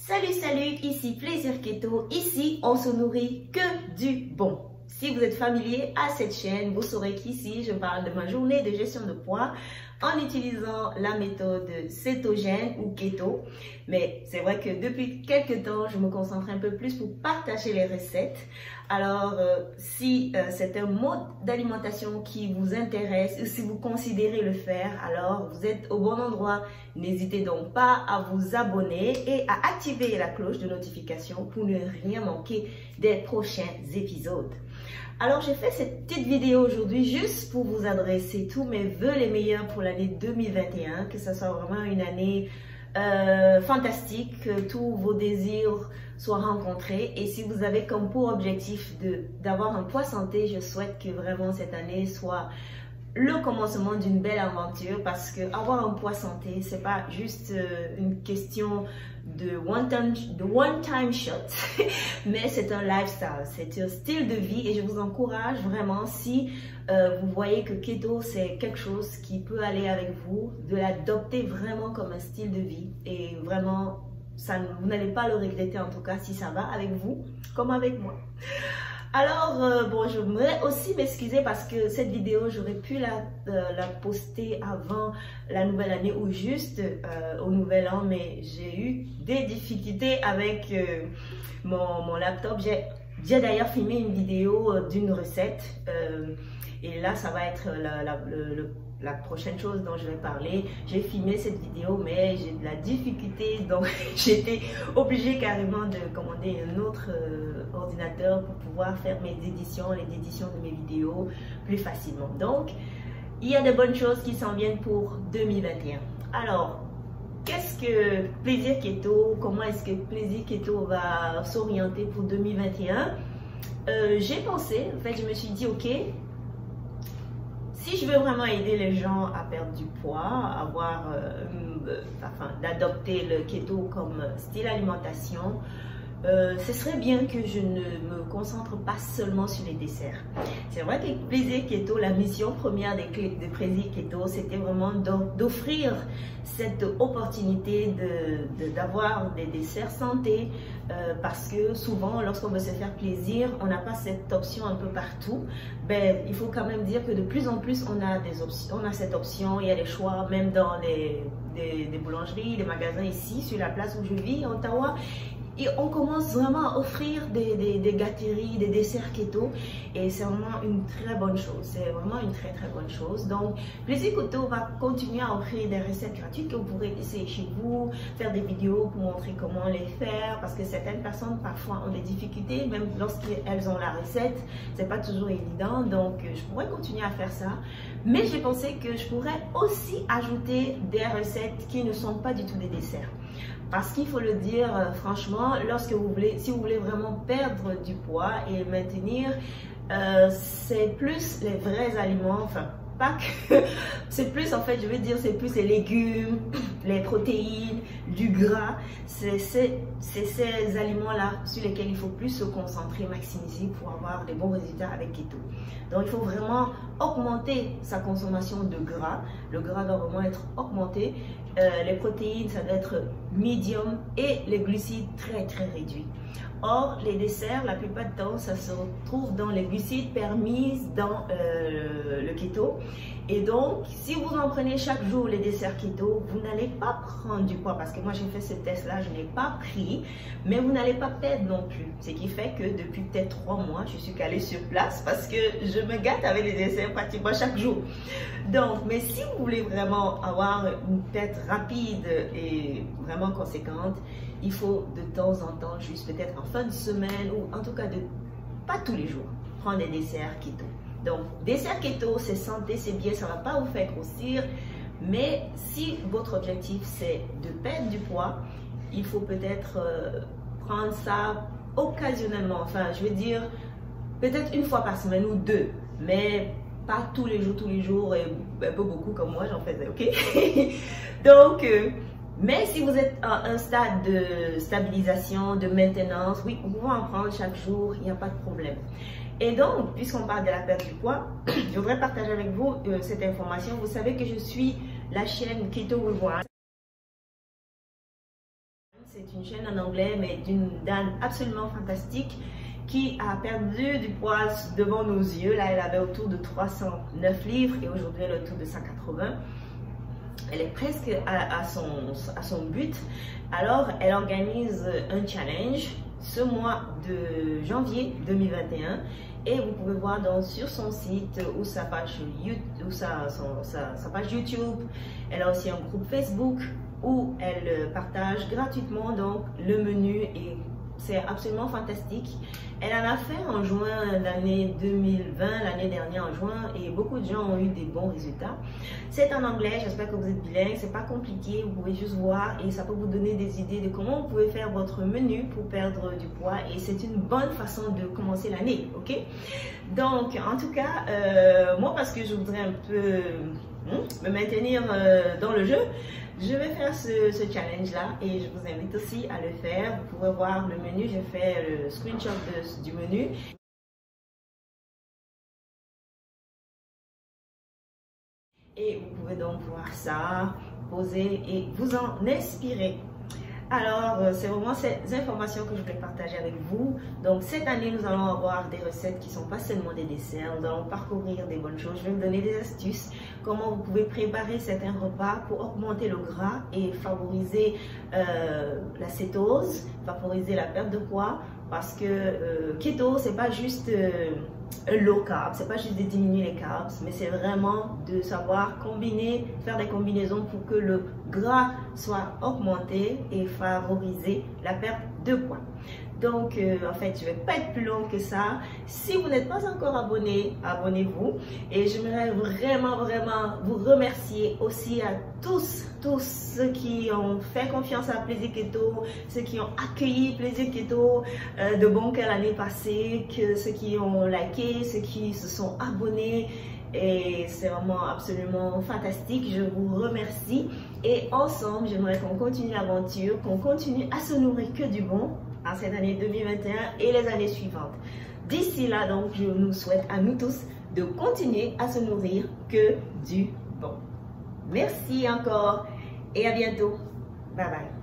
Salut, salut, ici Plaisir Keto. Ici, on se nourrit que du bon. Si vous êtes familier à cette chaîne, vous saurez qu'ici, je parle de ma journée de gestion de poids en utilisant la méthode cétogène ou keto. Mais c'est vrai que depuis quelques temps, je me concentre un peu plus pour partager les recettes. Alors, si c'est un mode d'alimentation qui vous intéresse ou si vous considérez le faire, alors vous êtes au bon endroit. N'hésitez donc pas à vous abonner et à activer la cloche de notification pour ne rien manquer des prochains épisodes. Alors, j'ai fait cette petite vidéo aujourd'hui juste pour vous adresser tous mes vœux les meilleurs pour l'année 2021, que ce soit vraiment une année fantastique, que tous vos désirs soient rencontrés. Et si vous avez comme pour objectif d'avoir un poids santé, je souhaite que vraiment cette année soit le commencement d'une belle aventure, parce que avoir un poids santé, c'est pas juste une question de one-time shot, mais c'est un lifestyle, c'est un style de vie. Et je vous encourage vraiment, si vous voyez que keto c'est quelque chose qui peut aller avec vous, de l'adopter vraiment comme un style de vie. Et vraiment, vous n'allez pas le regretter, en tout cas si ça va avec vous comme avec moi. Alors, bon, je voudrais aussi m'excuser parce que cette vidéo, j'aurais pu la poster avant la nouvelle année ou juste au nouvel an, mais j'ai eu des difficultés avec mon laptop. J'ai d'ailleurs filmé une vidéo d'une recette et là, ça va être la prochaine chose dont je vais parler. J'ai filmé cette vidéo, mais j'ai de la difficulté, donc j'étais obligée carrément de commander un autre ordinateur pour pouvoir faire les éditions de mes vidéos plus facilement. Donc, il y a de bonnes choses qui s'en viennent pour 2021. Alors, qu'est-ce que Plaisir Keto? Comment est-ce que Plaisir Keto va s'orienter pour 2021? J'ai pensé, en fait, je me suis dit, ok, si je veux vraiment aider les gens à perdre du poids, d'adopter le keto comme style d'alimentation, ce serait bien que je ne me concentre pas seulement sur les desserts. C'est vrai que Plaisir Keto, la mission première de Plaisir Keto, c'était vraiment d'offrir cette opportunité d'avoir des desserts santé, parce que souvent, lorsqu'on veut se faire plaisir, on n'a pas cette option un peu partout. Ben, il faut quand même dire que de plus en plus, on a des options, on a cette option, il y a des choix, même dans des boulangeries, des magasins ici, sur la place où je vis, à Ottawa. Et on commence vraiment à offrir des gâteries, des desserts keto, et c'est vraiment une très bonne chose. C'est vraiment une très bonne chose. Donc, Plaisir Keto va continuer à offrir des recettes gratuites que vous pourrez essayer chez vous, faire des vidéos pour montrer comment les faire, parce que certaines personnes parfois ont des difficultés, même lorsqu'elles ont la recette, c'est pas toujours évident. Donc, je pourrais continuer à faire ça, mais j'ai pensé que je pourrais aussi ajouter des recettes qui ne sont pas du tout des desserts. Parce qu'il faut le dire franchement, si vous voulez vraiment perdre du poids et maintenir, c'est plus les vrais aliments, enfin pas que, c'est plus en fait, je veux dire, c'est plus les légumes, les protéines, du gras, c'est ces aliments-là sur lesquels il faut plus se concentrer, maximiser pour avoir des bons résultats avec keto. Donc il faut vraiment augmenter sa consommation de gras, le gras doit vraiment être augmenté, les protéines ça doit être medium et les glucides très réduits. Or, les desserts, la plupart du temps, ça se retrouve dans les glucides permis dans le keto. Et donc, si vous en prenez chaque jour les desserts keto, vous n'allez pas prendre du poids. Parce que moi, j'ai fait ce test-là, je n'ai pas pris. Mais vous n'allez pas perdre non plus. Ce qui fait que depuis peut-être 3 mois, je suis calée sur place parce que je me gâte avec les desserts pratiquement chaque jour. Donc, mais si vous voulez vraiment avoir une tête rapide et vraiment conséquente, il faut de temps en temps, juste peut-être en fin de semaine ou en tout cas pas tous les jours, prendre des desserts keto. Donc, dessert keto, c'est santé, c'est bien, ça ne va pas vous faire grossir. Mais si votre objectif, c'est de perdre du poids, il faut peut-être prendre ça occasionnellement. Enfin, je veux dire, peut-être une fois par semaine ou 2, mais pas tous les jours et un peu beaucoup comme moi, j'en faisais, ok? Donc, mais si vous êtes à un stade de stabilisation, de maintenance, oui, vous pouvez en prendre chaque jour, il n'y a pas de problème. Et donc, puisqu'on parle de la perte du poids, je voudrais partager avec vous cette information. Vous savez que je suis la chaîne Keto Rewind. C'est une chaîne en anglais, mais d'une dame absolument fantastique qui a perdu du poids devant nos yeux. Là, elle avait autour de 309 livres et aujourd'hui, elle est autour de 180. Elle est presque à son but. Alors, elle organise un challenge ce mois de janvier 2021 et vous pouvez voir donc sur son site ou sa page YouTube. Elle a aussi un groupe Facebook où elle partage gratuitement donc le menu et c'est absolument fantastique. Elle en a fait en juin l'année 2020, l'année dernière en juin, et beaucoup de gens ont eu des bons résultats. C'est en anglais, j'espère que vous êtes bilingue, c'est pas compliqué, vous pouvez juste voir et ça peut vous donner des idées de comment vous pouvez faire votre menu pour perdre du poids et c'est une bonne façon de commencer l'année, ok? Donc, en tout cas, moi parce que je voudrais un peu me maintenir dans le jeu, je vais faire ce challenge-là et je vous invite aussi à le faire. Vous pouvez voir le menu, j'ai fait le screenshot du menu. Et vous pouvez donc voir ça, poser et vous en inspirer. Alors, c'est vraiment ces informations que je vais partager avec vous. Donc, cette année, nous allons avoir des recettes qui ne sont pas seulement des desserts. Nous allons parcourir des bonnes choses. Je vais vous donner des astuces. Comment vous pouvez préparer certains repas pour augmenter le gras et favoriser la cétose, favoriser la perte de poids. Parce que keto, c'est pas juste low carb, c'est pas juste de diminuer les carbs, mais c'est vraiment de savoir combiner, faire des combinaisons pour que le gras soit augmenté et favoriser la perte de poids. Donc, en fait, je ne vais pas être plus longue que ça. Si vous n'êtes pas encore abonné, abonnez-vous. Et j'aimerais vraiment vous remercier aussi à tous ceux qui ont fait confiance à Plaisir Keto, ceux qui ont accueilli Plaisir Keto de bon cœur l'année passée, ceux qui ont liké, ceux qui se sont abonnés. Et c'est vraiment absolument fantastique. Je vous remercie. Et ensemble, j'aimerais qu'on continue l'aventure, qu'on continue à se nourrir que du bon en cette année 2021 et les années suivantes. D'ici là, donc, je nous souhaite à nous tous de continuer à se nourrir que du bon. Merci encore et à bientôt. Bye bye.